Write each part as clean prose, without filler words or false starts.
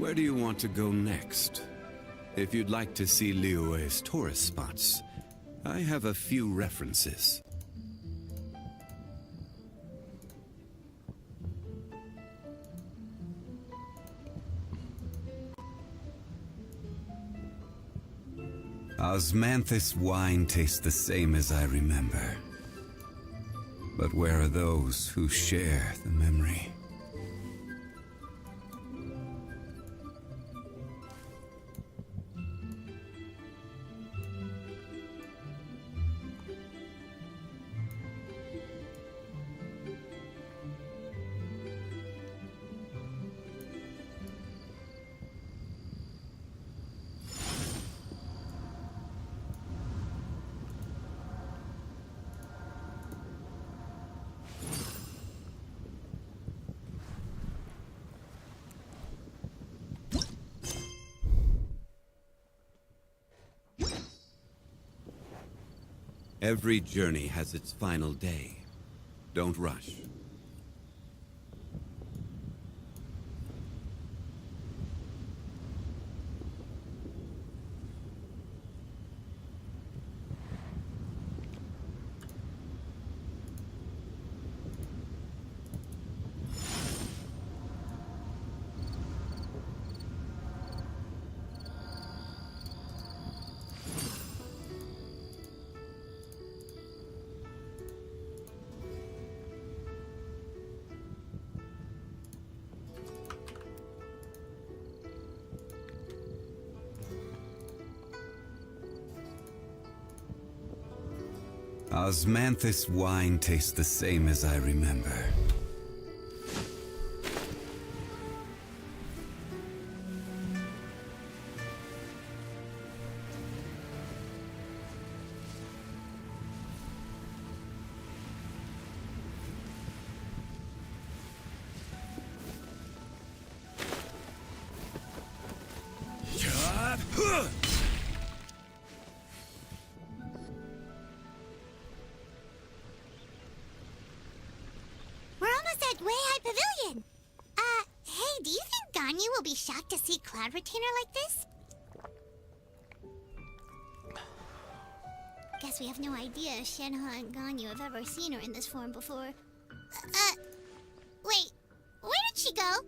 Where do you want to go next? If you'd like to see Liyue's tourist spots, I have a few references. Osmanthus wine tastes the same as I remember. But where are those who share the memory? Every journey has its final day. Don't rush. Osmanthus wine tastes the same as I remember. Shocked to see Cloud Retainer like this? Guess we have no idea if Shenhe and Ganyu have ever seen her in this form before. Wait, where did she go?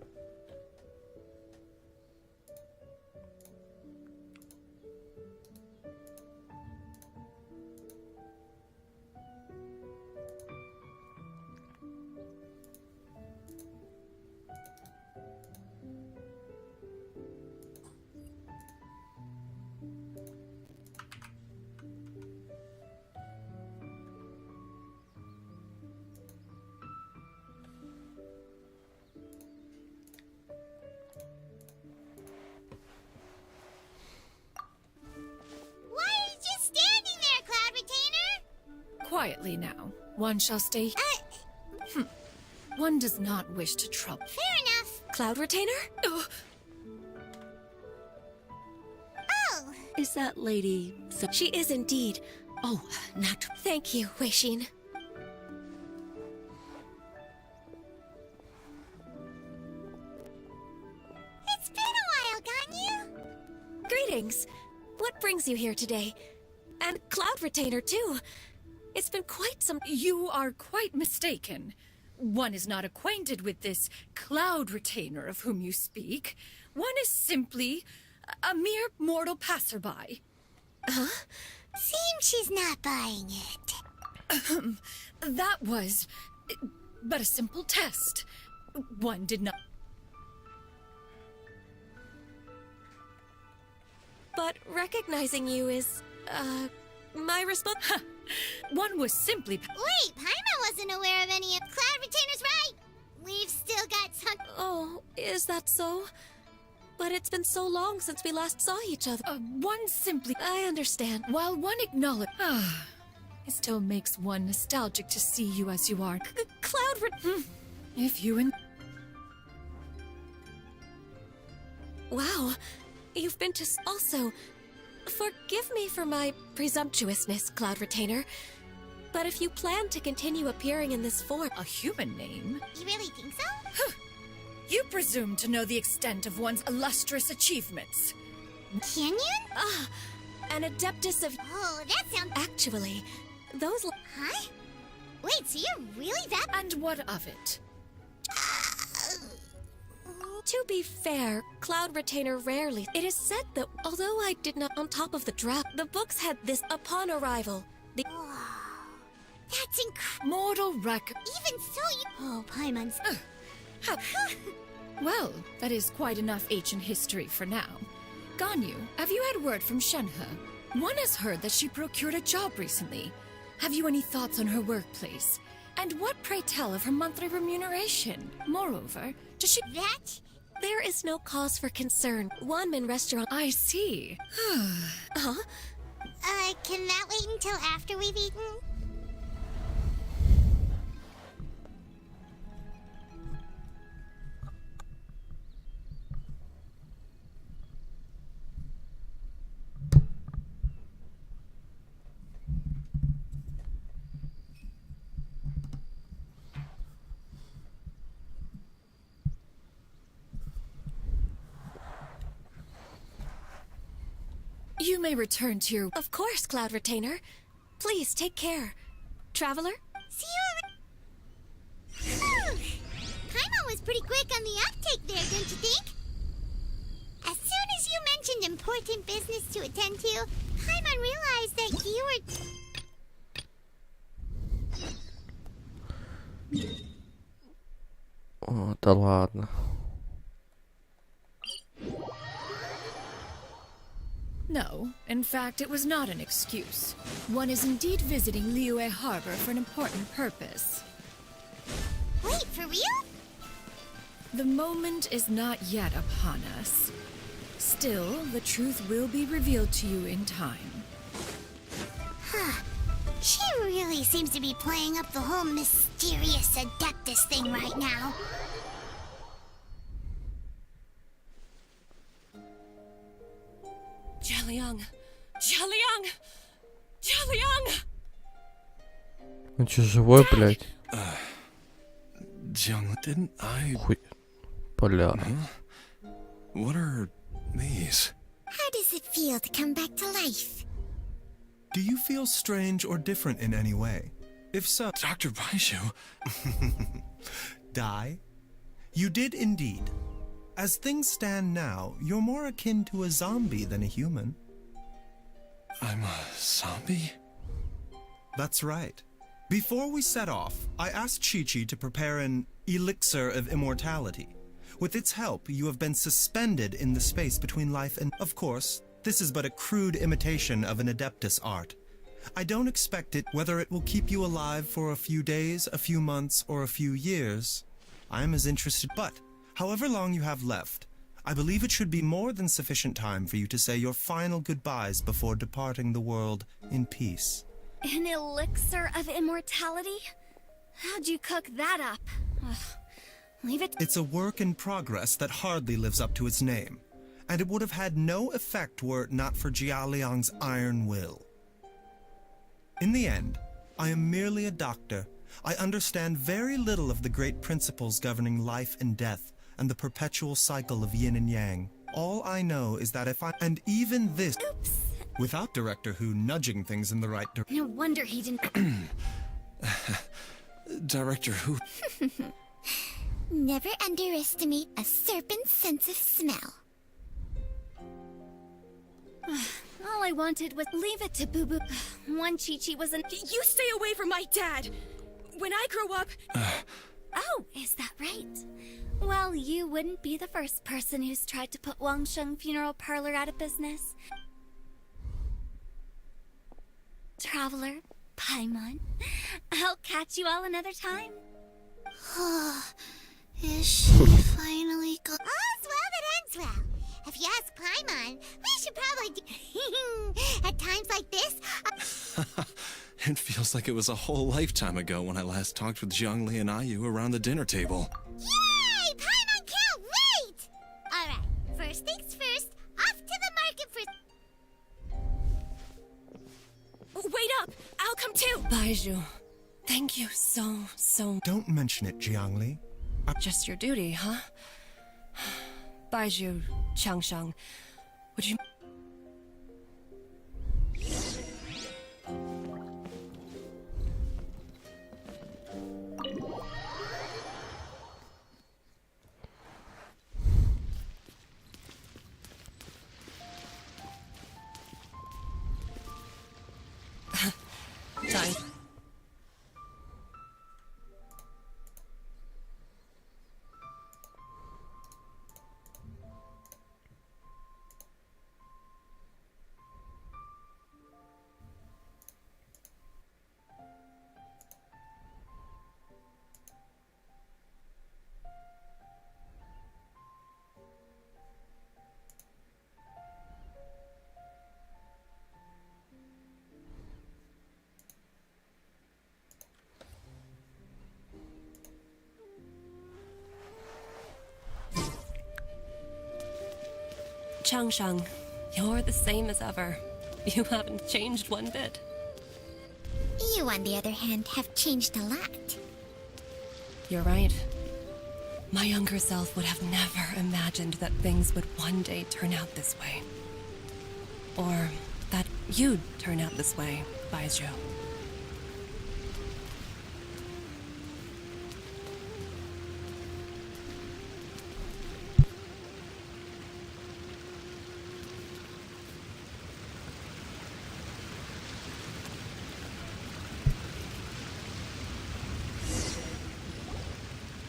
Quietly now. One shall stay. One does not wish to trouble. Fair enough. Cloud Retainer? Oh! Is that lady... She is indeed. Oh, not... Thank you, Weishin. It's been a while, Ganyu. Greetings. What brings you here today? And Cloud Retainer, too. It's been quite some... You are quite mistaken. One is not acquainted with this Cloud Retainer of whom you speak. One is simply a mere mortal passerby. Huh? Seems she's not buying it. That was but a simple test. One did not... But recognizing you is, my response... One was simply... Wait, Paimon wasn't aware of any of... Cloud Retainer's right! We've still got some... Oh, is that so? But it's been so long since we last saw each other. One simply... I understand. While one acknowledges... it still makes one nostalgic to see you as you are. Cloud If you and... Wow, you've been to... Also... Forgive me for my presumptuousness, Cloud Retainer. But if you plan to continue appearing in this form... A human name? You really think so? You presume to know the extent of one's illustrious achievements. Can you? An adeptus of... Oh, that sounds... Actually, those... Huh? Wait, so you're really that... And what of it? To be fair, Cloud Retainer rarely... It is said that although I did not on top of the draft, the books had this upon arrival. The... That's incredible. Mortal record. Even so, you... Oh, Paimon's... Well, that is quite enough ancient history for now. Ganyu, have you had word from Shenhe? One has heard that she procured a job recently. Have you any thoughts on her workplace? And what, pray tell, of her monthly remuneration? Moreover, does she... That? There is no cause for concern. Wanmin Restaurant... I see. Huh? Can that wait until after we've eaten? You may return to your... Of course, Cloud Retainer. Please take care. Traveler? See you over... Paimon was pretty quick on the uptake there, don't you think? As soon as you mentioned important business to attend to, Paimon realized that you were... О, да ладно. No, in fact, it was not an excuse. One is indeed visiting Liyue Harbor for an important purpose. Wait, for real? The moment is not yet upon us. Still, the truth will be revealed to you in time. Huh. She really seems to be playing up the whole mysterious adeptus thing right now. Jialiang! Jialiang! Jialiang! Он че, живой, блядь? Jiang, didn't I... Хуй. Бля. What are these? How does it feel to come back to life? Do you feel strange or different in any way? If so, Dr. Baishu? die? You did indeed. As things stand now, you're more akin to a zombie than a human. I'm a zombie? That's right. Before we set off, I asked Chi-Chi to prepare an elixir of immortality. With its help, you have been suspended in the space between life and... Of course, this is but a crude imitation of an adeptus art. I don't expect it, whether it will keep you alive for a few days, a few months, or a few years. I'm as interested, but however long you have left, I believe it should be more than sufficient time for you to say your final goodbyes before departing the world in peace. An elixir of immortality? How'd you cook that up? Ugh. Leave it... It's a work in progress that hardly lives up to its name, and it would have had no effect were it not for Jialiang's iron will. In the end, I am merely a doctor. I understand very little of the great principles governing life and death and the perpetual cycle of yin and yang. All I know is that if I... And even this... Oops. Without Director Who nudging things in the right direction... No wonder he didn't... Director Who? Never underestimate a serpent's sense of smell. All I wanted was leave it to Boo Boo. One Chi-Chi wasn't... You stay away from my dad! When I grow up... Oh, is that right? Well, you wouldn't be the first person who's tried to put Wangsheng Funeral Parlor out of business. Traveler, Paimon, I'll catch you all another time. Is she finally go? All's well that ends well. If you ask Paimon, we should probably do... At times like this... It feels like it was a whole lifetime ago when I last talked with Zhongli and Ayu around the dinner table. Yay! Paimon can't wait! Alright, first things first, off to the market for... Wait up! I'll come too! Baiju, thank you so... Don't mention it, Jiangli. Just your duty, huh? Baizhu, Changsheng, would you... Sorry. Changsheng, you're the same as ever. You haven't changed one bit. You, on the other hand, have changed a lot. You're right. My younger self would have never imagined that things would one day turn out this way. Or that you'd turn out this way, Baizhu.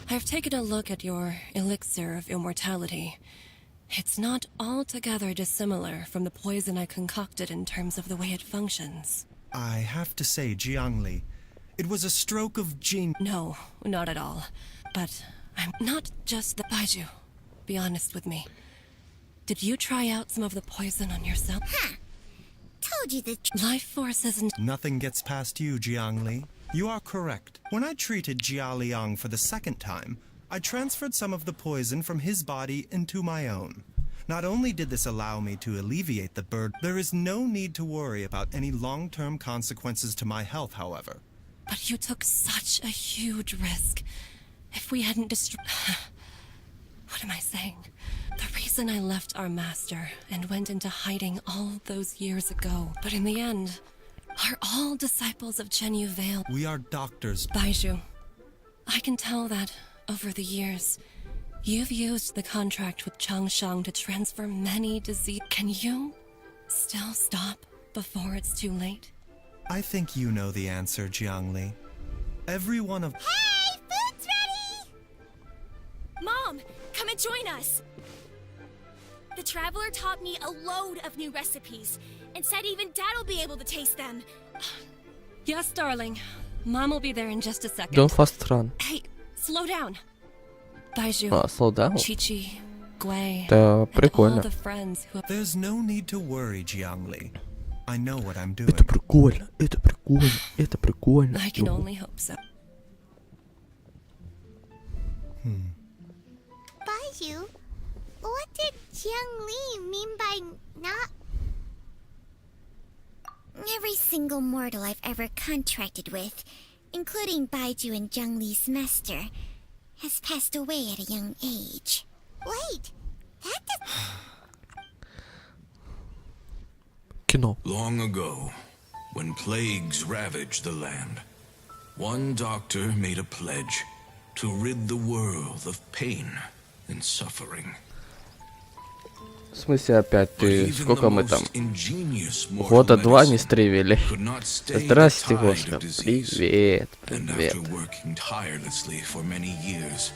I've taken a look at your elixir of immortality. It's not altogether dissimilar from the poison I concocted in terms of the way it functions. I have to say, Jiangli, it was a stroke of genius. No, not at all. But I'm not just the Baizhu. Be honest with me. Did you try out some of the poison on yourself? Huh. Told you the Life force isn't... Nothing gets past you, Jiangli. You are correct. When I treated Jia Liang for the second time, I transferred some of the poison from his body into my own. Not only did this allow me to alleviate the burden, there is no need to worry about any long-term consequences to my health, however. But you took such a huge risk. If we hadn't destroyed... What am I saying? The reason I left our master and went into hiding all those years ago, but in the end, are all disciples of Chen Yuvale. We are doctors. Baizhu, I can tell that, over the years, you've used the contract with Changsheng to transfer many diseases. Can you still stop before it's too late? I think you know the answer, Jiangli. Every one of... Hey, food's ready! Mom, come and join us! The Traveler taught me a load of new recipes, and said even Dad'll be able to taste them. Yes, darling. Mom will be there in just a second. Don't fast run. Hey, slow down. Baizhu, Slow down. Chi-Chi, Gui, Да, and прикольно. all the friends who have... There's no need to worry, Jiangli. I know what I'm doing. Это прикольно, это прикольно, это прикольно. I can only hope so. Baizhu, what did Jiang Li mean by not... Every single mortal I've ever contracted with, including Baizhu and Jiang Li's master, has passed away at a young age. Wait, that does... Кино. Long ago, when plagues ravaged the land, one doctor made a pledge to rid the world of pain and suffering. В смысле опять But ты? even Сколько the мы там? most ingenious mortal Года два не medicine стримили. could not stay the Здрасте, tide of Господи. disease. Привет, And привет. after working tirelessly for many years,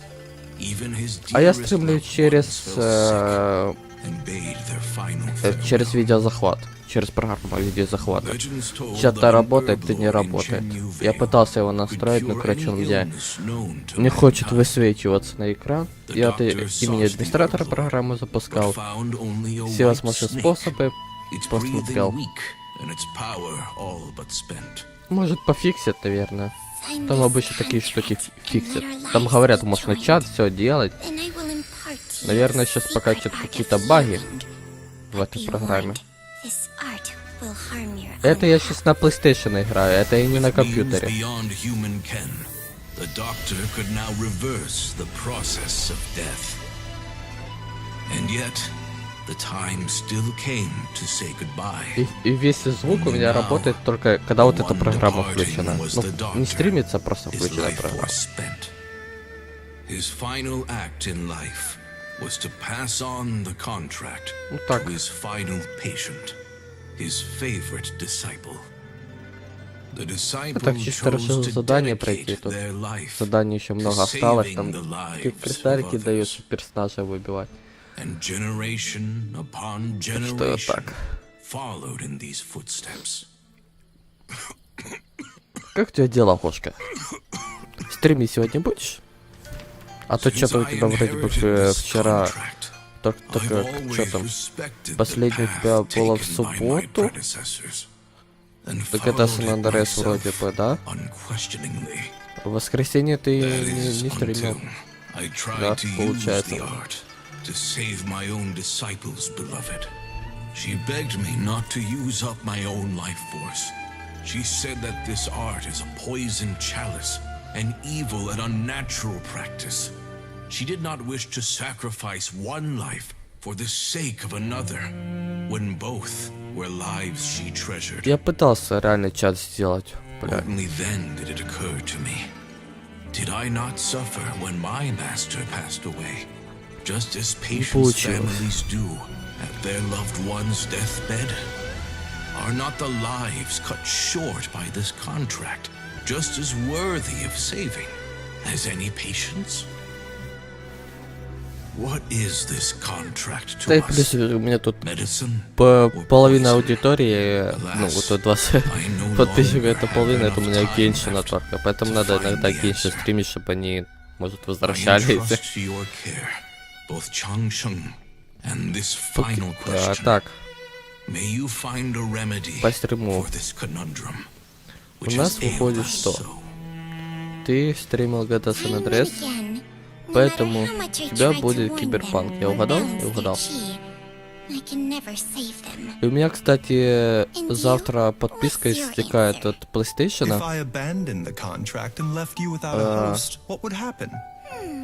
even his А я dearest стримлю loved через ones fell sick and bade their final через farewell. видеозахват. Через программу видеозахвата. Legends told Сейчас of то an работает, то не herb lord in работает. Chen Я Yuvale пытался его could настроить, но, cure короче, он any меня illness known to не хочет mankind. высвечиваться на экран. The Я от doctor sought имени the администратора herb lord, программы but запускал found only a все white возможные snake. способы. Its Просто breathing напрягал. weak and its power all but spent. Может пофиксят, наверное. Там обычно такие штуки фиксят. Там говорят, можно чат, все делать. And I will impart to you Наверное, сейчас secret покачают art какие-то of баги sound. в этой Be программе. warned, this art will harm your Это own я сейчас на PlayStation играю, это и не на With means компьютере. beyond human ken, the doctor could now reverse the process of death. And yet, the time still came to say goodbye. И весь звук у меня работает только когда вот эта программа включена. Ну, не стримится, просто включена программа. His final act in life was to pass on the contract to his final patient, his favorite disciple. The disciple Так чисто решил задание пройти. Тут заданий еще много осталось. Там кристаллики даются персонажа выбивать. And generation upon generation followed in these footsteps. Как у тебя дела, кошка? Стримить сегодня будешь? А то что-то у тебя вроде бы вчера... Только что там? Последний у тебя было в субботу? Так это Сан-Андреас вроде бы, да? В воскресенье ты не стримил. Да, получается. To save my own disciples, beloved. She begged me not to use up my own life force. She said that this art is a poisoned chalice, an evil and unnatural practice. She did not wish to sacrifice one life for the sake of another, when both were lives she treasured. Я пытался реально чат сделать, бля. Only then did it occur to me. Did I not suffer when my master passed away? Just as patient families do at their loved one's deathbed? Are not the lives cut short by this contract just as worthy of saving as any patients? What is this contract to us? Плюс у меня тут половина аудитории, ну вот тут 20 подписчиков, это половина, это у меня Геншина только, поэтому надо иногда Геншин стримить, чтобы они, может, возвращались. Так, по стриму у нас выходит что? Ты стримил GTA San Andreas, поэтому у тебя будет киберпанк. Я угадал? Я угадал. И у меня, кстати, завтра подписка истекает от PlayStation.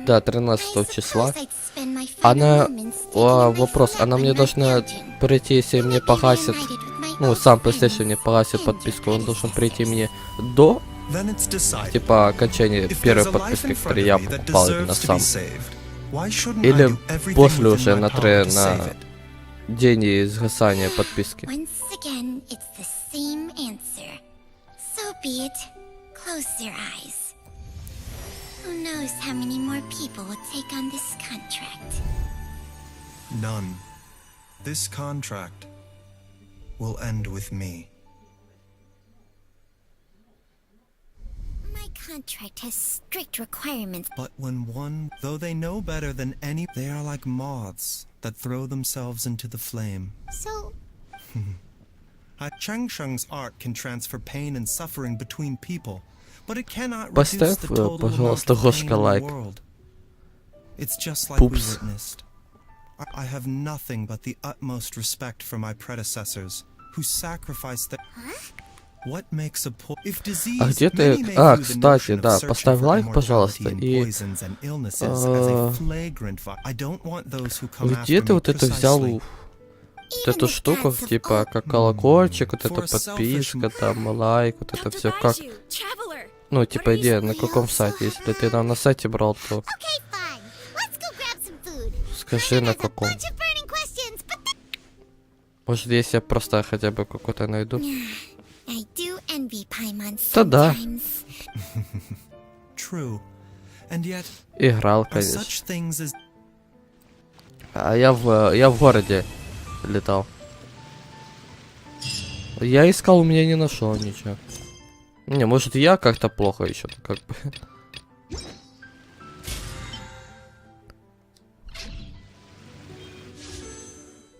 Да, 13 числа. Она... вопрос, она мне должна прийти, если мне погасит... Ну, сам PlayStation мне погасит подписку, он должен прийти мне до... Типа окончания первой подписки, в которой я попал именно сам. Или после уже на день изгасания подписки. Who knows how many more people will take on this contract? None. This contract will end with me. My contract has strict requirements. But though they know better than any, they are like moths that throw themselves into the flame. So... Chang Sheng's art can transfer pain and suffering between people. But it cannot Поставь, пожалуйста, Гошка лайк. It's just like we witnessed. I have nothing but the utmost respect for my predecessors, who sacrificed their... What makes a poor... If disease... А где ты... кстати, да, поставь лайк, пожалуйста, и... Где ты вот это взял... Вот эту штуку, типа, как колокольчик, вот эта подписка, там, лайк, вот это все, как... Ну, типа, идея, на каком сайте? Если ты там на сайте брал, то... Скажи, на каком. Может, если я просто хотя бы какой-то найду? Да да. Играл, конечно. А я в городе летал. Я искал, у меня не нашел ничего. Не, может я как-то плохо еще, как бы.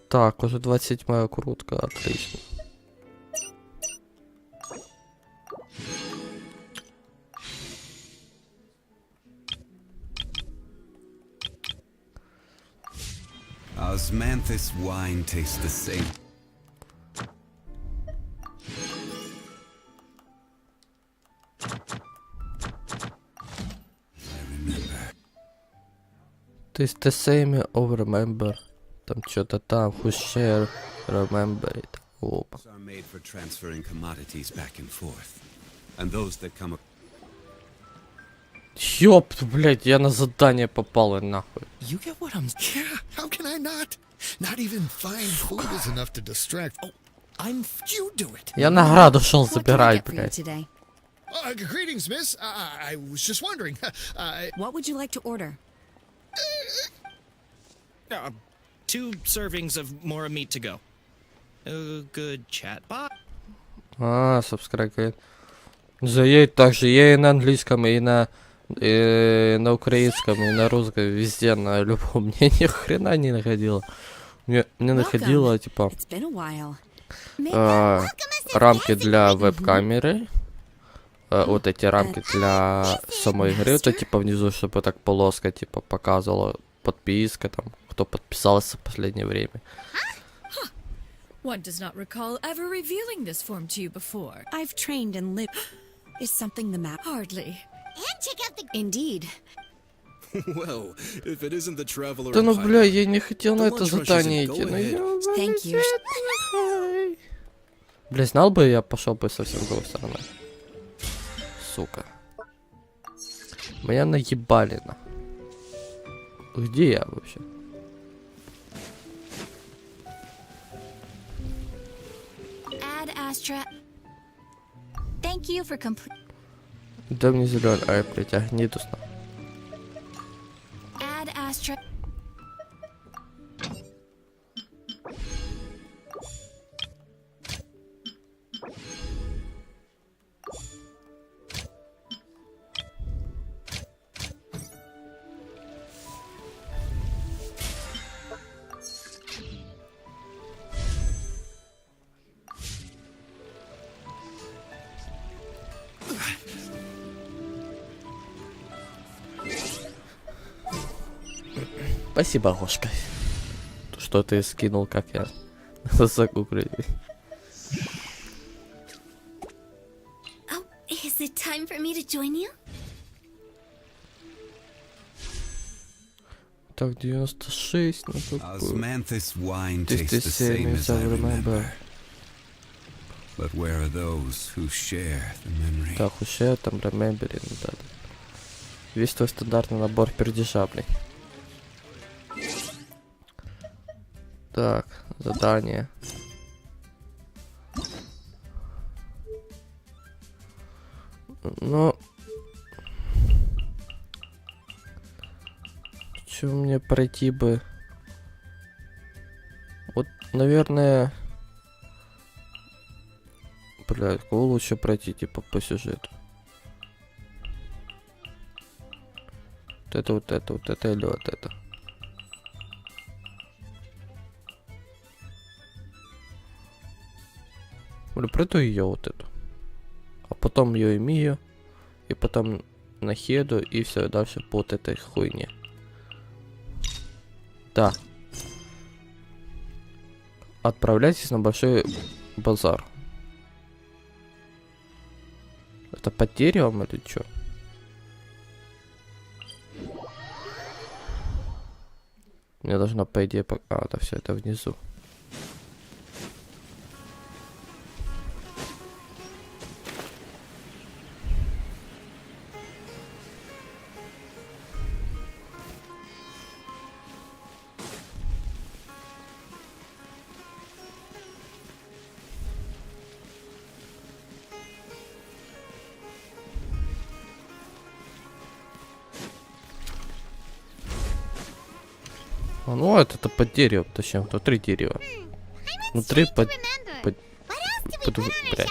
Так, уже 27-я крутка, отлично. Osmanthus wine tastes the same. Tastes the same of remember. Там что-то там, who share, remember it. Опа. Are made for transferring commodities back and forth. And those that come Ёп, блядь, я на задание попал, нахуй. You get what I'm... Yeah, how can I not? Not even fine food is enough to distract. Oh, you do it. Я награду шел забирать, блядь. Greetings, miss. I was just wondering. What would you like to order? 2 servings of more meat to go. Good chat. Bye. Subscribe. Заедь также, я и на английском, и на украинском, и на русском, везде, на любом. Мне ни хрена не находило. Мне находило, типа, рамки для веб-камеры. Вот эти рамки для самой игры. Это типа внизу, чтобы так полоска, типа, показывала подписка, там, кто подписался в последнее время. One does not recall ever revealing this form to you before. I've trained and lived. Is something the matter? Hardly. And check out the... Indeed. Well, if it isn't the traveler. Да ну бля, я не хотел на это задание идти. Thank you. Бля, знал бы, я пошел бы совсем с другой стороны. Сука. Меня наебали, на. Где я вообще? Add Astra. Thank you for complete. Да мне зеленый, ай, притягни тусна. Add Astra. Спасибо, Гошка. Что ты скинул, как я загуглил. Oh, is it time for me to join you? Так, 96, ну Osmanthus wine tastes the same as I remember. But where are those who share the memory? Так, who share, там remembering, да. Весь твой стандартный набор пердежа, блин. Так, задание. Ну... Что мне пройти бы? Вот, наверное... Бля, кого лучше пройти, типа, по сюжету? Вот это или вот это? Бля, пройду ее вот эту. А потом ее и Мию. И потом на Хеду. И все, дальше по вот этой хуйне. Да. Отправляйтесь на большой базар. Это под деревом или что? Мне должно, по идее, а, да, все это внизу. Ну, это под деревом, точнее, внутри дерева. Внутри под... Блядь.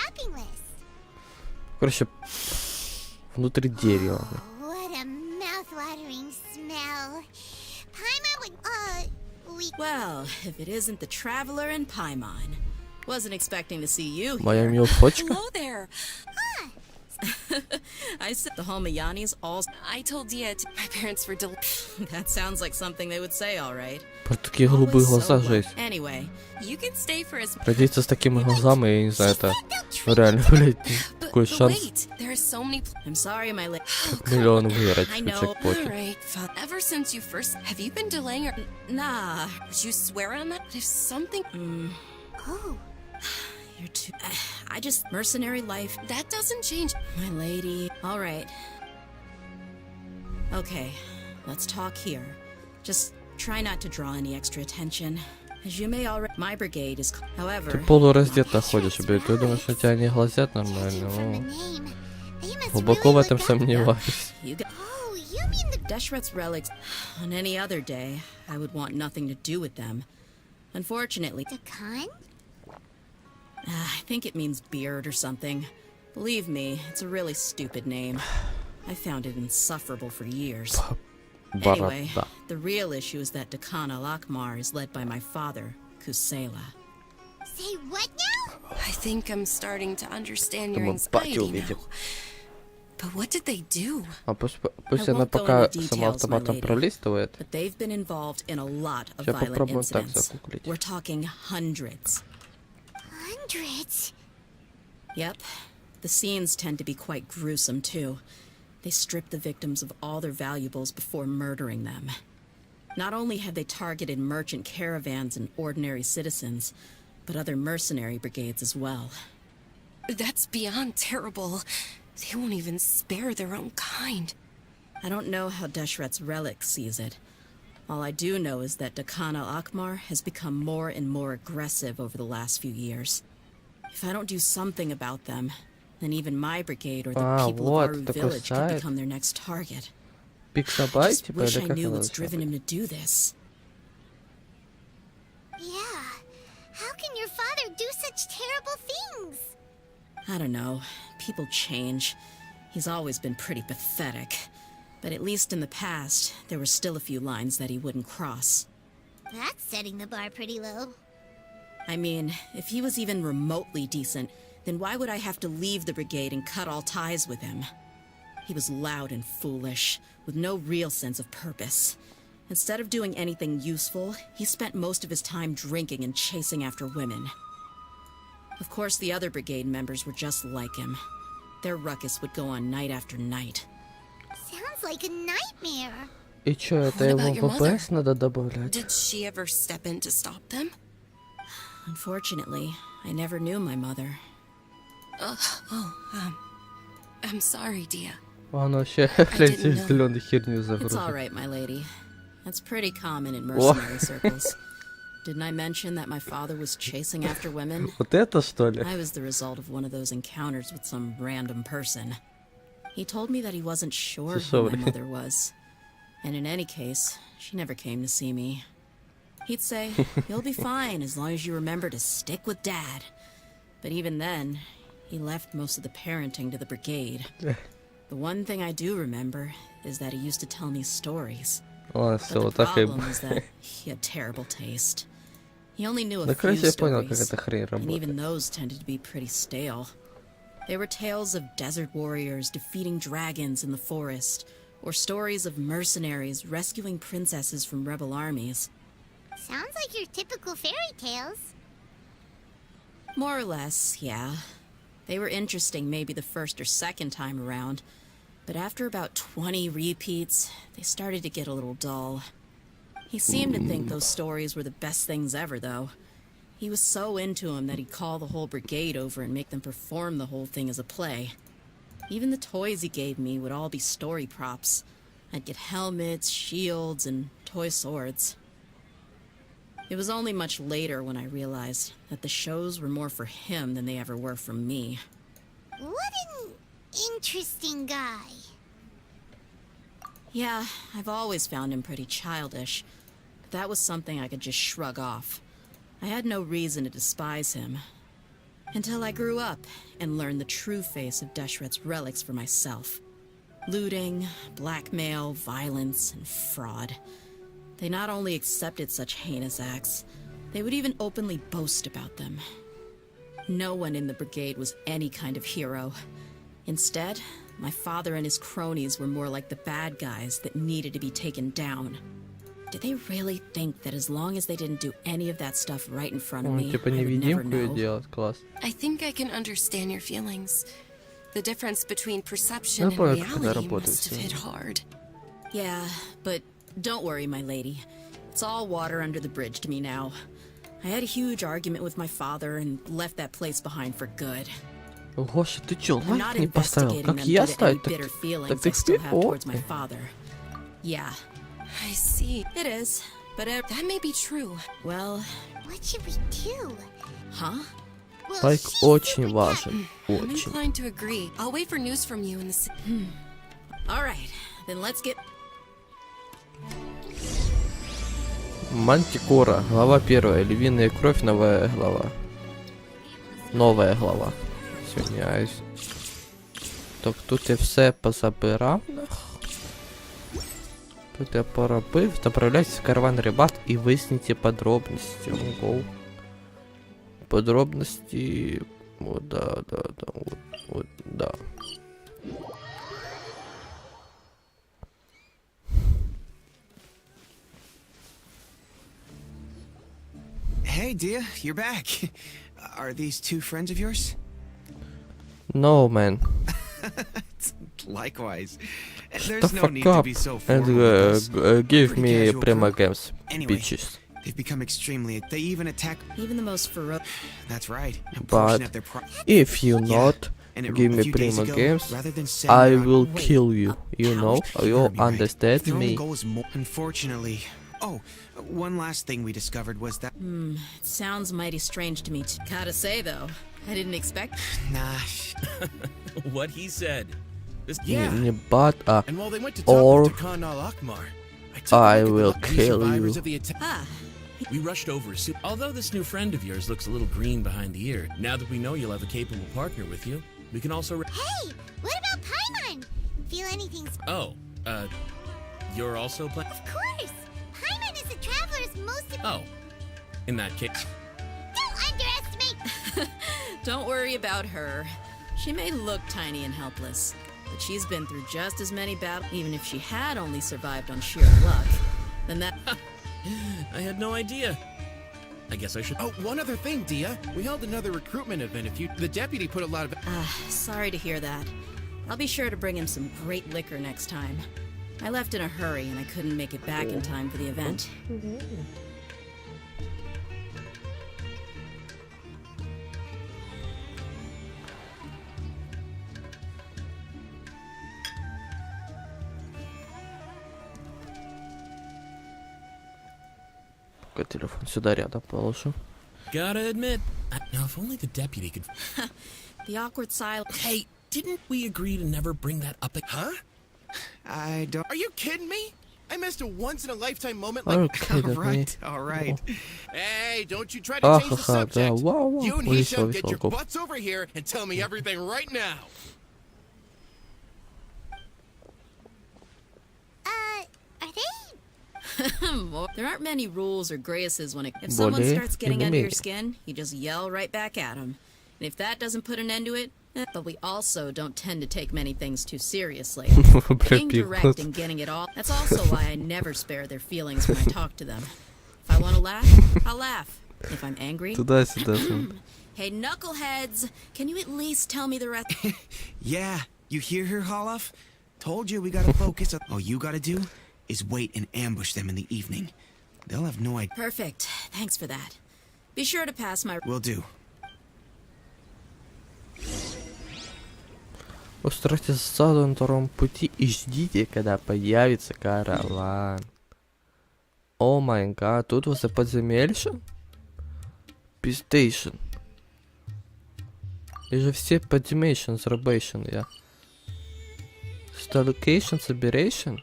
Короче, внутри дерева. Well, if it isn't the traveler in Paimon. Wasn't expecting to see you. Моя милфочка. Hello there. I said the Homayanis all. I told Dia my parents were That sounds like something they would say, all right. Про такие голубые глаза, жесть. Anyway, you can stay for as. Родиться с такими глазами, я не знаю, это реально, блядь, такой шанс. Wait, there are so many. I'm sorry, my lady. Миллион выиграть I в know. джекпоте. Alright, fine. Ever since you first, have you been delaying or Nah. would you swear on that? If something, Oh, You're too. I just. Mercenary life. that doesn't change. My lady. All right. Okay, let's talk here. Just try not to draw any extra attention. As you may already. My brigade is. However. Ты полураздета ходишь, блядь. Ты думаешь, что тебя не глазят нормально? from the О, name. They must глубоко really в этом look up сомневаюсь. You got. Oh, you mean the Deshret's relics. On any other day, I would want nothing to do with them. Unfortunately, Dakan? I think it means beard or something. Believe me, it's a really stupid name. I found it insufferable for years. Anyway, Борода. the real issue is that Dakan al-Akmar is led by my father, Kusela. Say what now? I think I'm starting to understand your Думаю, батю anxiety увидел. now. But what did they do? А пусть I она won't go пока into сама details, my автоматом lady, пролистывает. but they've been involved in a lot of Сейчас violent попробуем так incidents. загуглить. We're talking hundreds. Hundreds. Yep. The scenes tend to be quite gruesome, too. They strip the victims of all their valuables before murdering them. Not only have they targeted merchant caravans and ordinary citizens, but other mercenary brigades as well. That's beyond terrible. They won't even spare their own kind. I don't know how Deshret's relic sees it. All I do know is that Dakan al-Akmar has become more and more aggressive over the last few years. If I don't do something about them, then even my brigade or the people вот, of Aru такой village could сайт. become their next target. Пиксабайт, Just типа, wish или I как knew она what's должна driven быть? him to do this. Yeah. How can your father do such terrible things? I don't know. People change. He's always been pretty pathetic. But at least in the past, there were still a few lines that he wouldn't cross. That's setting the bar pretty low. I mean, if he was even remotely decent, then why would I have to leave the brigade and cut all ties with him? He was loud and foolish, with no real sense of purpose. Instead of doing anything useful, he spent most of his time drinking and chasing after women. Of course, the other brigade members were just like him. Their ruckus would go on night after night. Sounds like a nightmare. И чё, это What его about в your mother? ВПС надо добавлять? Did she ever step in to stop them? Unfortunately, I never knew my mother. I'm sorry, Dia. Он вообще, didn't блядь, know. зеленую херню It's загрузил. all right, my lady. That's pretty common in mercenary circles. Didn't I mention that my father was chasing after women? Вот это что ли? I was the result of one of those encounters with some random person. He told me that he wasn't sure who my mother was. And in any case, she never came to see me. He'd say, "You'll be fine as long as you remember to stick with Dad." But even then, he left most of the parenting to the brigade. The one thing I do remember is that he used to tell me stories. Ладно, But все, the вот так и... problem is that he had terrible taste. He only knew a Да, few короче, я понял, как stories, эта хрень and even работает. those tended to be pretty stale. They were tales of desert warriors defeating dragons in the forest, or stories of mercenaries rescuing princesses from rebel armies. Sounds like your typical fairy tales. More or less, yeah. They were interesting maybe the first or second time around, but after about 20 repeats, they started to get a little dull. He seemed to think those stories were the best things ever, though. He was so into them that he'd call the whole brigade over and make them perform the whole thing as a play. Even the toys he gave me would all be story props. I'd get helmets, shields, and toy swords. It was only much later when I realized that the shows were more for him than they ever were for me. What an interesting guy. Yeah, I've always found him pretty childish, but that was something I could just shrug off. I had no reason to despise him. Until I grew up and learned the true face of Deshret's relics for myself. Looting, blackmail, violence, and fraud. They not only accepted such heinous acts, they would even openly boast about them. No one in the brigade was any kind of hero. Instead, my father and his cronies were more like the bad guys that needed to be taken down. Did they really think that as long as they didn't do any of that stuff right in front of Он me, типа I would never невидимку know? делать, класс. I think I can understand your feelings. The difference between perception and понял, как это reality работает must have hit hard. Yeah, but don't worry, my lady. It's all water under the bridge to me now. I had a huge argument with my father and left that place behind for good. Гоша, ты чё, I'm лайк not не поставил? investigating Как them я due to any ставить? Так bitter feelings I ты still have towards my вперед. father. Yeah, I see. it is. But That may be true. well, What should we do? huh? Well, Лайк she's очень super важен. I'm Очень. inclined to agree. I'll wait for news from you in the All right, then let's get. Мантикора. Глава 1. Львиная кровь. Новая глава. Новая глава. Извиняюсь. Так, тут я все позабирав. Тут я поробив. Направляйтесь в караван рибат і виясніть подробності. Ого. Подробности. О, да. Вот, да. Hey, Dia, you're back. Are these two friends of yours? No, man. Likewise. Shut There's the no fuck need to up be so and formal with us. give Pretty me casual Prima crew. Games, Anyway, bitches. they've become extremely. They even attack. Even the most ferocious. That's right. A But portion of their if you Yeah, not and give a me few days Prima ago, Games, rather than setting I around- will Wait, kill you. You how? know? You You heard me right. understand Their own me? goal is more. Unfortunately. Oh, one last thing we discovered was that. It sounds mighty strange to me. Gotta say though, I didn't expect. Nah. What he said. This, Не бат, а And while they went to or talk with Khan al-Akmar, I took a look will at the kill survivors you. of the attack. Ah, We rushed over as soon. Although this new friend of yours looks a little green behind the ear, now that we know you'll have a capable partner with you, we can also. Hey, what about Paimon? Feel anything? Oh, you're also playing. Of course. Paimon is the traveler's most. Oh, in that case. Don't underestimate. don't worry about her. She may look tiny and helpless, but she's been through just as many battles. Even if she had only survived on sheer luck, then that. I had no idea. I guess I should. Oh, one other thing, Dia. We held another recruitment event. The deputy put a lot of. Sorry to hear that. I'll be sure to bring him some great liquor next time. I left in a hurry and I couldn't make it back in time for the event. Телефон сюда рядом положу. Gotta admit, now if only the deputy could. The awkward silence. Hey, didn't we agree to never bring that up? Huh? I don't. Are you kidding me? I missed a once-in-a-lifetime moment Are you like. kidding me? All right. Hey, don't you try to change the Ха-ха-ха, да, subject. вау, You and весело, Hisham, get весело, your гоп. butts over here and tell me everything right now. Are they? There aren't many rules or graces when if someone Более starts getting или under your менее. skin, you just yell right back at them. And if that doesn't put an end to it, but we also don't tend to take many things too seriously. Being direct and getting it all, that's also why I never spare their feelings when I talk to them. If I want to laugh, I'll laugh. If I'm angry, Туда-сюда. hey knuckleheads, can you at least tell me the rest? Yeah, you hear her, Holof? Told you we gotta focus. All you gotta do is wait and ambush them in the evening. They'll have no idea. Perfect. Thanks for that. Be sure to pass my. Will do. Устройте засаду на втором пути и ждите, когда появится караван. О май гад, тут возле подземелья? Пиздейшн. И же все подземелья зробейшн, я. Сталокейшн, соберейшн?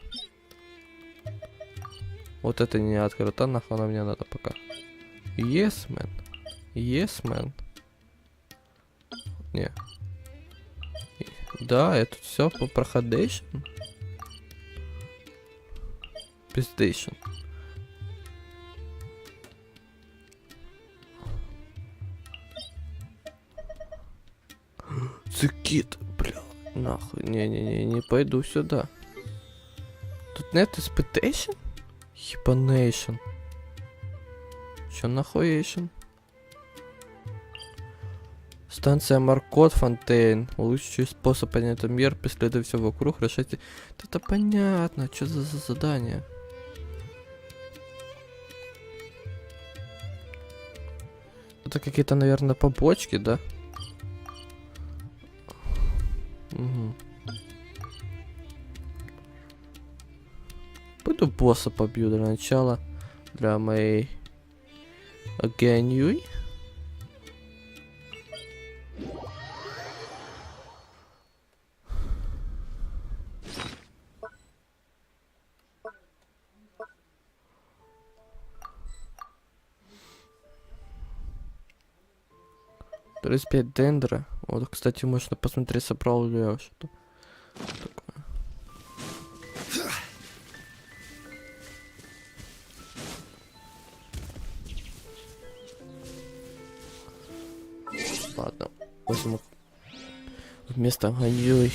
Вот это не открыто, нахуй она мне надо пока. Yes, man. Yes, man. Не. Да, это все по проходейшн. Пиздейшн. Цикит, бля, нахуй, не пойду сюда. Тут нет испытейшн? Ебанейшн. Чё нахуейшн? Станция Маркот Фонтейн. Лучший способ понять мир, преследуй все вокруг, решайте. Это понятно, что за задание? Это какие-то, наверное, побочки, да? Угу. Пойду босса побью для начала. Для моей генюй. То есть 5 дендра. Вот, кстати, можно посмотреть, собрал ли я что-то. Ладно, возьму вместо ганьюй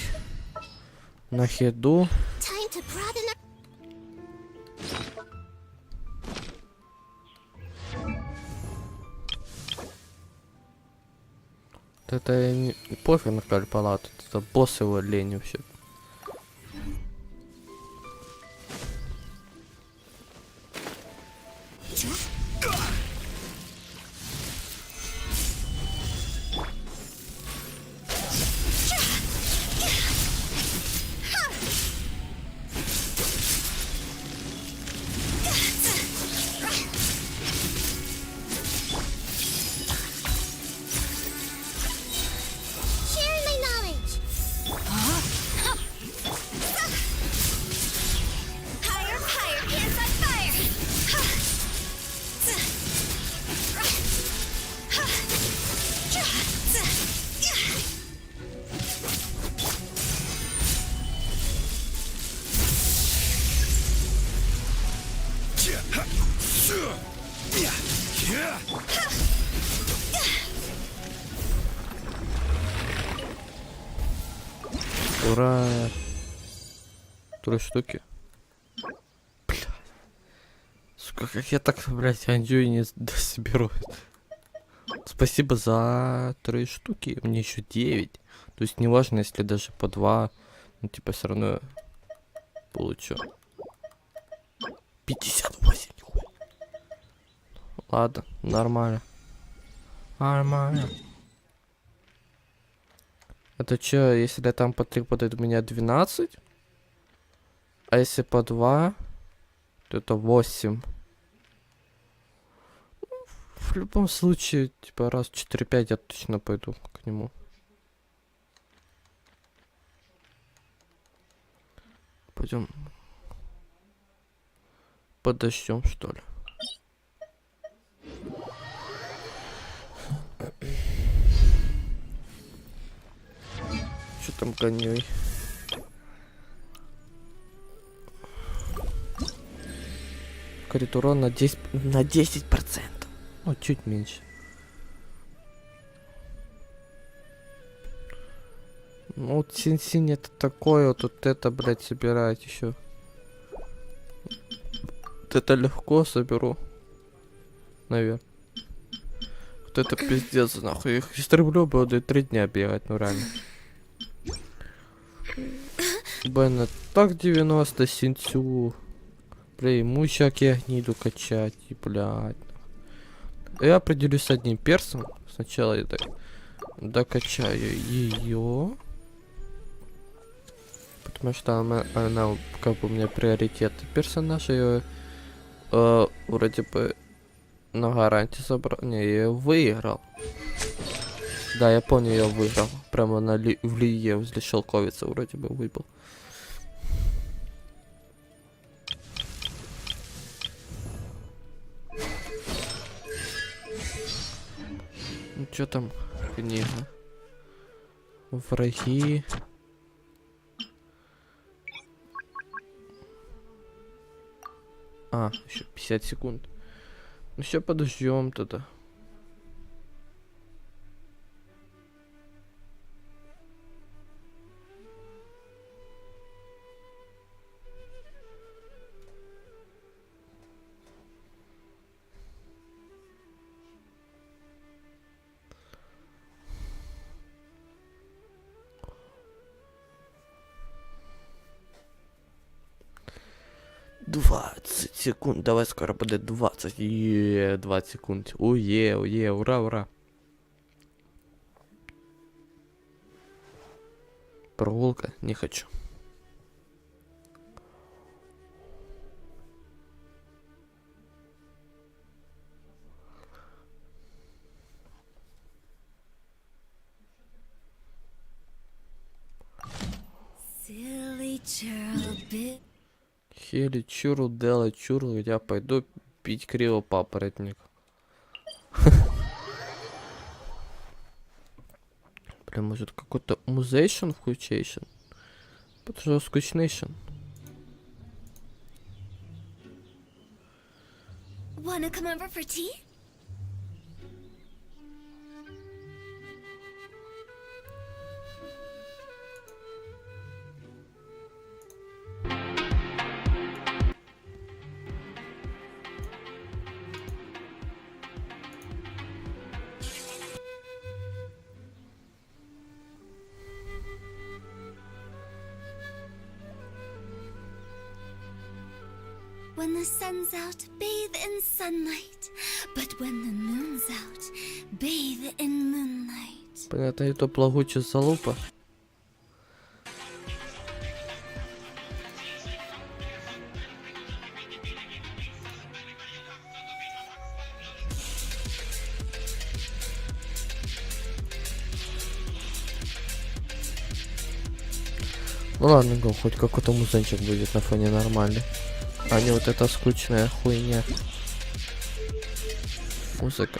на хеду. Это не пофиг на кальпалат, это босс его лень вообще. Ура! 3 штуки. Бля. Сука, как я так, блядь, андю не соберу. Спасибо за 3 штуки. Мне еще 9. То есть неважно, если даже по 2. Ну, типа, все равно получу. 58, нихуя. Ладно, нормально. Нормально. Это чё, если там по 3 будет у меня 12? А если по 2, то это 8. В любом случае, типа раз 4-5 я точно пойду к нему. Пойдем. Подождем, что ли. Что там гоней? Крит урон на 10%. Ну, чуть меньше. Ну, вот синь это такое, вот это, блядь, собирать еще. Вот это легко соберу. Наверное. Вот это пиздец, нахуй. Их истреблю, буду 3 дня бегать, ну реально. Блин, так 90 синцю. Бля, мучак я гниду качать, и, блядь. Я определюсь с одним персом. Сначала я так докачаю ее. Потому что она как бы у меня приоритет. Персонаж ее вроде бы на гарантии забрал. Не, я ее выиграл. Да, я помню, я выиграл. Прямо в Лие возле шелковицы вроде бы выбыл. Ну чё там? Книга. Враги. А, еще 50 секунд. Ну все, подождем тогда. 20 секунд. Давай, скоро буде 20. Є, 20 секунд. Ує, ура, ура. Прогулка? Не хочу. Хели чурл, дела чурл, я пойду пить криво папоротник. Бля, может какой-то музейшн включейшн? Потому что скучнейшн. Wanna come over for tea? When the sun's out, bathe in sunlight. But when the moon's out, bathe in moonlight. Понятно, это плагучая залупа. Ну ладно, го, хоть какой-то музончик будет на фоне нормальный. А не вот эта скучная хуйня. Музыка.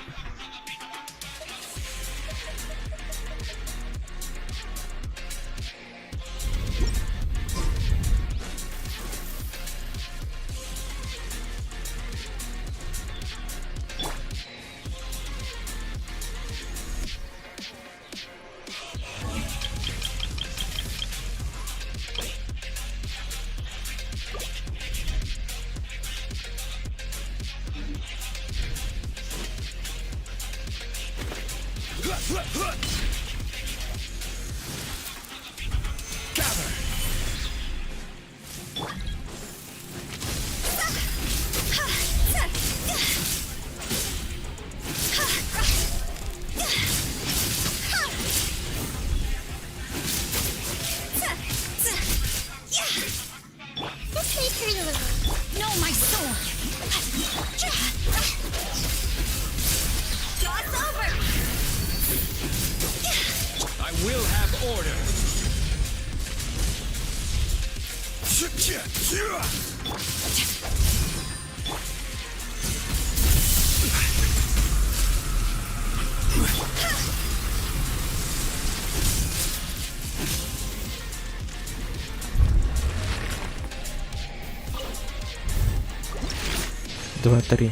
Два, три.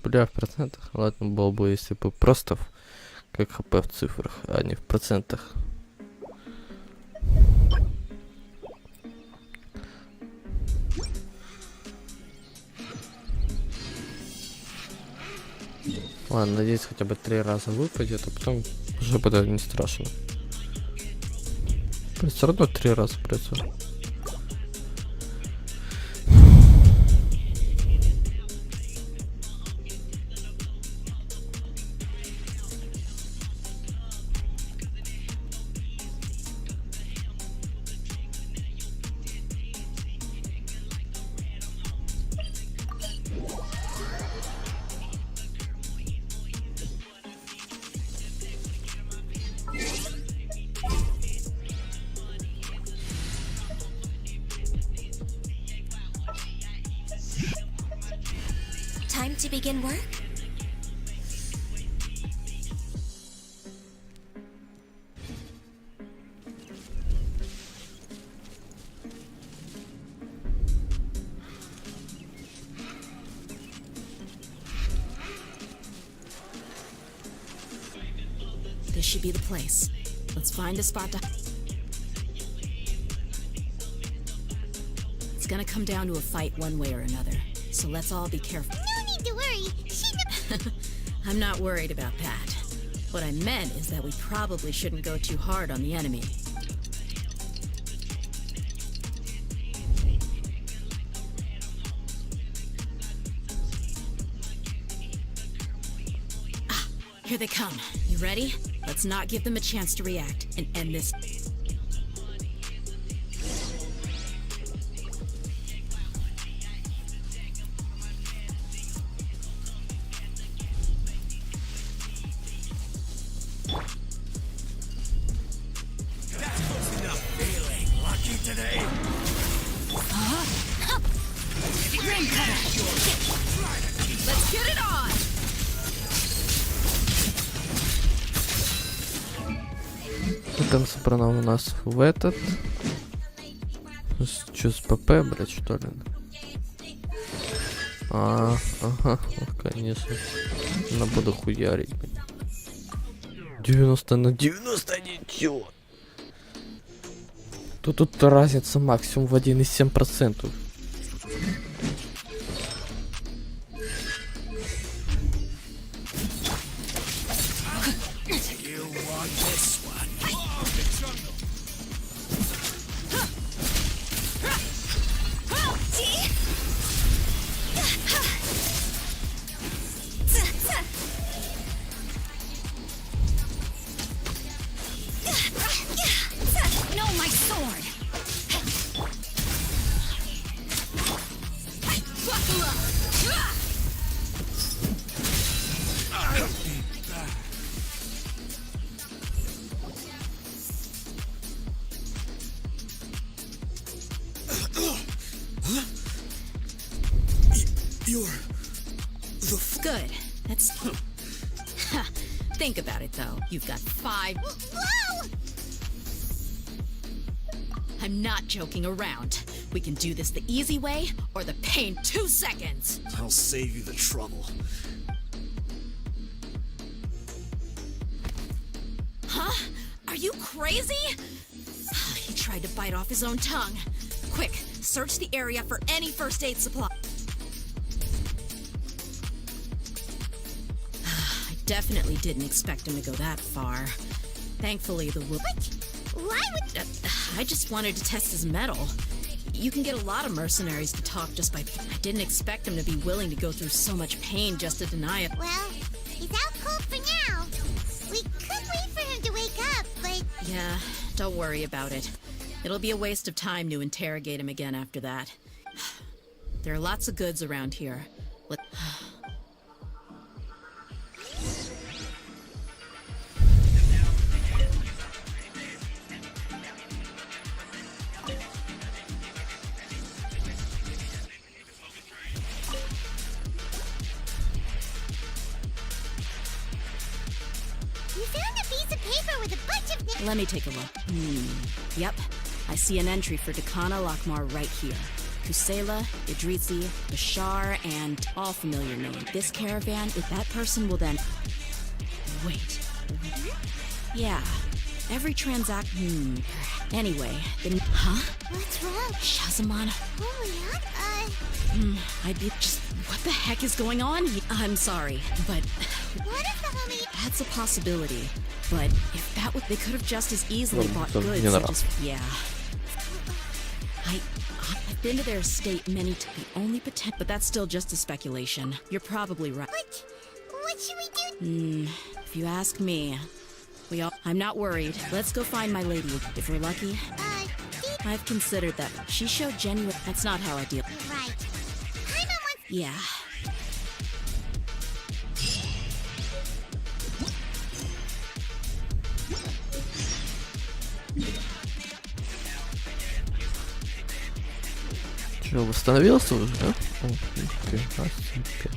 Бля, в процентах. Ладно, было бы, если бы просто как хп в цифрах, а не в процентах. Ладно, надеюсь, хотя бы 3 раза выпадет, а потом уже будет не страшно. Все равно 3 раза придется. Time to begin work? This should be the place. Let's find a spot to... It's gonna come down to a fight one way or another, so let's all be careful. No need to worry. I'm not worried about that. What I meant is that we probably shouldn't go too hard on the enemy. Here they come. You ready? Let's not give them a chance to react and end this. Let's get it on! Там собрано у нас в этот. Что с ПП, блядь, что ли? Ага, конечно. Надо буду хуярить. 90 на 90, ничего. Тут разница максимум в 1,7%. Good. That's... Think about it, though. You've got 5... Whoa! I'm not joking around. We can do this the easy way, or the pain 2 seconds. I'll save you the trouble. Huh? Are you crazy? He tried to bite off his own tongue. Quick, search the area for any first aid supply. Definitely didn't expect him to go that far. Thankfully, the wood... Why would... I just wanted to test his mettle. You can get a lot of mercenaries to talk just by... I didn't expect him to be willing to go through so much pain just to deny it. Well, he's out cold for now. We could wait for him to wake up, but... Yeah, don't worry about it. It'll be a waste of time to interrogate him again after that. There are lots of goods around here. You found a piece of paper with a bunch of... Let me take a look. Yep. I see an entry for Dakana Lakmar right here. Kusela, Idrisi, Bashar, and all familiar names. This caravan, if that person will then... Wait. Yeah. Every transaction... Anyway, then... Huh? What's wrong? Shazamana. Oh, yeah? I'd be just... What the heck is going on here? I'm sorry, but... What if the homie... That's a possibility. But if that would... They could have just as easily bought goods such as... Yeah. I've been to their estate many times. The only potential... But that's still just a speculation. You're probably right. What should we do? If you ask me... I'm not worried. Let's go find my lady. If we're lucky... I've considered that. She showed genuine... That's not how I deal. Right. Yeah. Что, восстановился уже, да? О, нифига себе.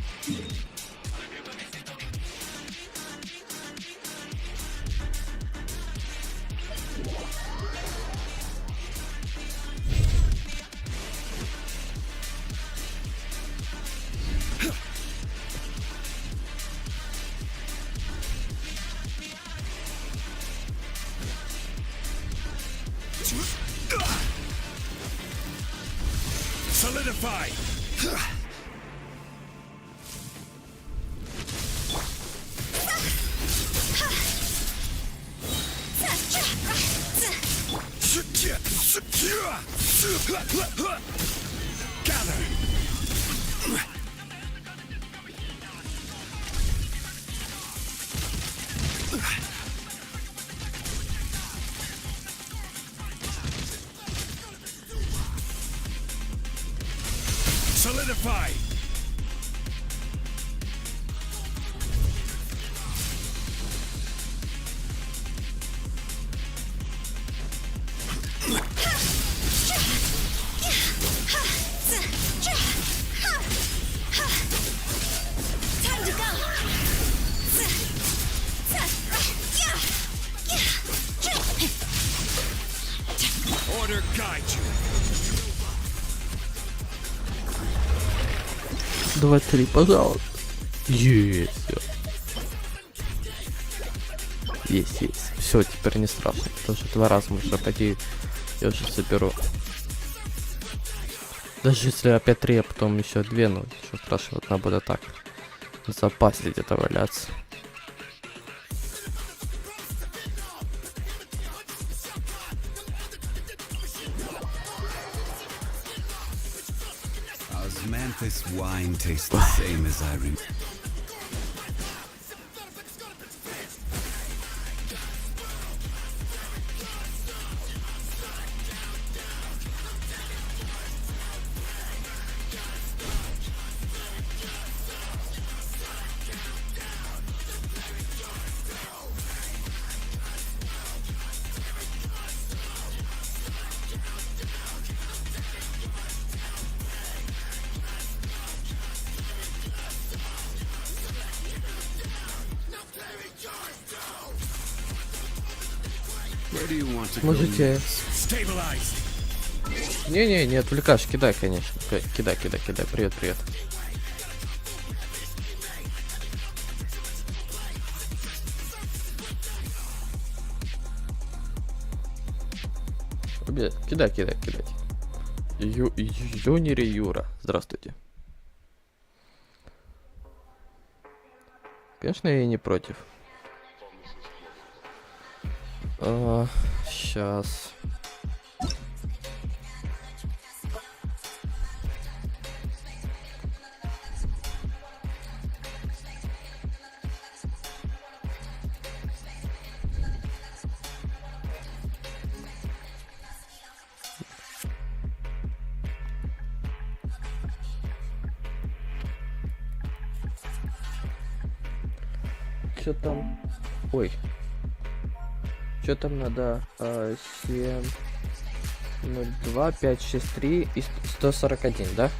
Solidify! Gather! Solidify! Time to go. Order guide you. 2-3, пожалуйста. Есть. Есть. Все, теперь не страшно. Потому что 2 раза можно пойти. Я уже соберу. Даже если опять 3, а потом еще 2, ну ничего страшного, надо будет так. В запасе где-то валяться. Osmanthus wine tastes the same as I remember. Можете... Не отвлекаешь, кидай, конечно. Кидай. Привет. Кидай. Юнири Юра. Здравствуйте. Конечно, я не против. Сейчас. Что там? Ой. Что там надо? 7, 02, 563 и 141, да?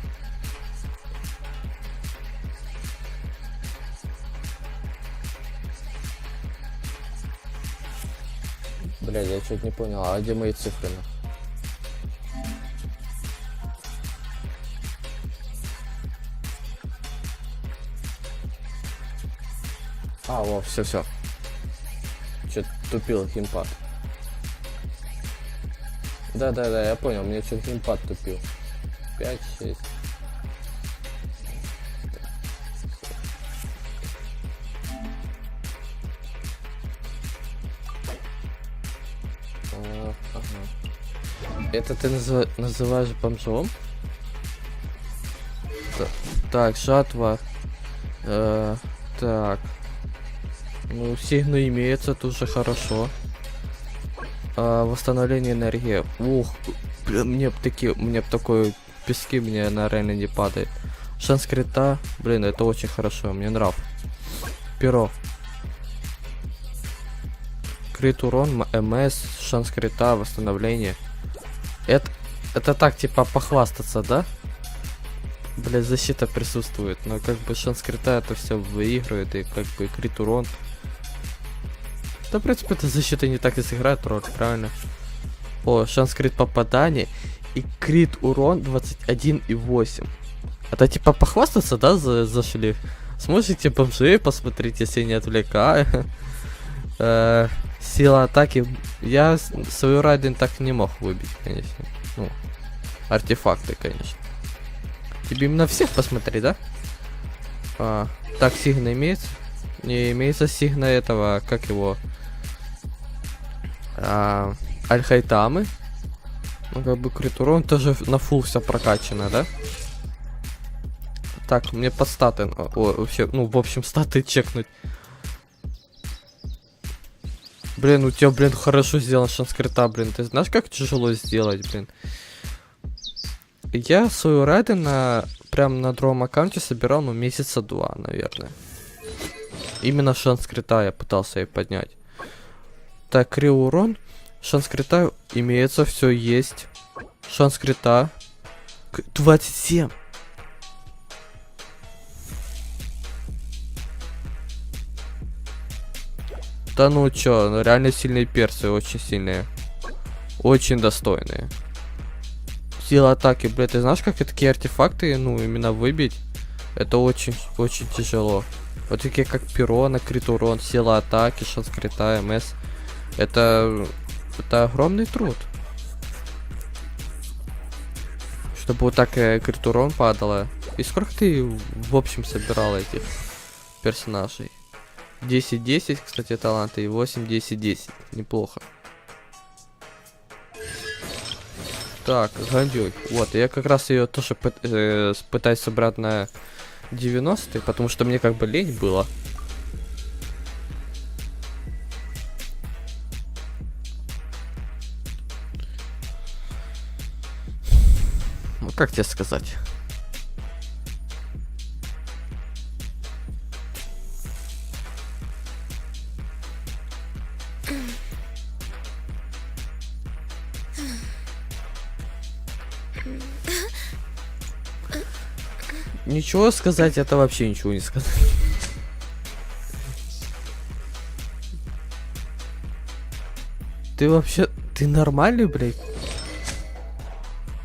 Блядь, я чуть не понял, а где мои цифры? А, во, все. Чё-то тупил геймпад. Да, я понял, мне что-то геймпад тупил. 5, 6. Ага. Это ты называешь бомжом? Так, жатва. Так. Ну, сигна имеется, тоже хорошо. Восстановление энергии. Ух, блин, мне такой пески мне она реально не падает. Шанс крита, блин, это очень хорошо, мне нравится. Перо. Крит урон, МС, шанс крита, восстановление. Это так, типа, похвастаться, да? Блин, защита присутствует, но как бы шанс крита это все выигрывает, и как бы крит урон. Да, в принципе, эта защита не так и сыграет роль, правильно? О, шанс крит попадания и крит урон 21,8. Это типа похвастаться, да, зашли? Сможете бомжей посмотреть, если не отвлекаю? Сила атаки. Я свою райден так не мог выбить, конечно. Ну, артефакты, конечно. Тебе именно всех посмотреть, да? Так, сигна имеется? Не имеется сигна этого, как его? Альхайтамы. Ну, как бы крит урон тоже на фул вся прокачана, да? Так, мне по статы, вообще, ну, в общем, статы чекнуть. Блин, у тебя, блин, хорошо сделан шанс крита, блин. Ты знаешь, как тяжело сделать, блин? Я свою райден прям на другом аккаунте собирал, ну, месяца 2, наверное. Именно шанс крита я пытался ей поднять. Так, крил урон. Шанс крита имеется, все есть. Шанс крита. 27. Да ну чё, реально сильные персы, очень сильные. Очень достойные. Сила атаки, блядь, ты знаешь, как такие артефакты, ну, именно выбить? Это очень тяжело. Вот такие как перо, накрит урон, сила атаки, шанс крита, МС. Это огромный труд. Чтобы вот так крит урон падало. И сколько ты в общем собирал этих персонажей? 10-10, кстати, таланты, и 8-10-10. Неплохо. Так, Гандюй. Вот, я как раз ее тоже пытаюсь собрать на 90-й, потому что мне как бы лень было. Ну, как тебе сказать? Ничего сказать, это вообще ничего не сказать. Ты вообще... Ты нормальный, блядь?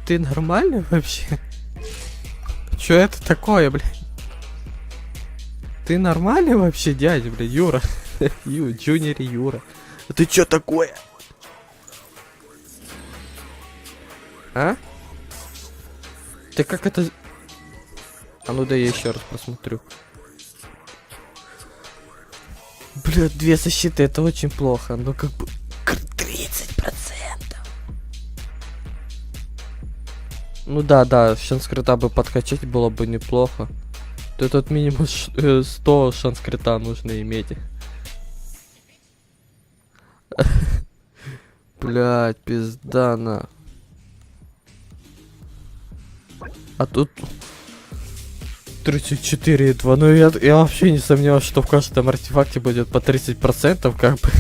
Ты нормальный вообще? Чё это такое, блядь? Ты нормальный вообще, дядя, блядь, Юра? Джуниор Юра. Ты чё такое? А? Ты как это... А ну да я еще раз посмотрю. Бля, 2 защиты, это очень плохо. Ну как бы 30%. Ну да, шанс крита бы подкачать было бы неплохо. То тут минимум 100 шанс крита нужно иметь. Блядь, пизда на. А тут 34,2. Ну я вообще не сомневаюсь, что в каждом артефакте будет по 30%, как бы.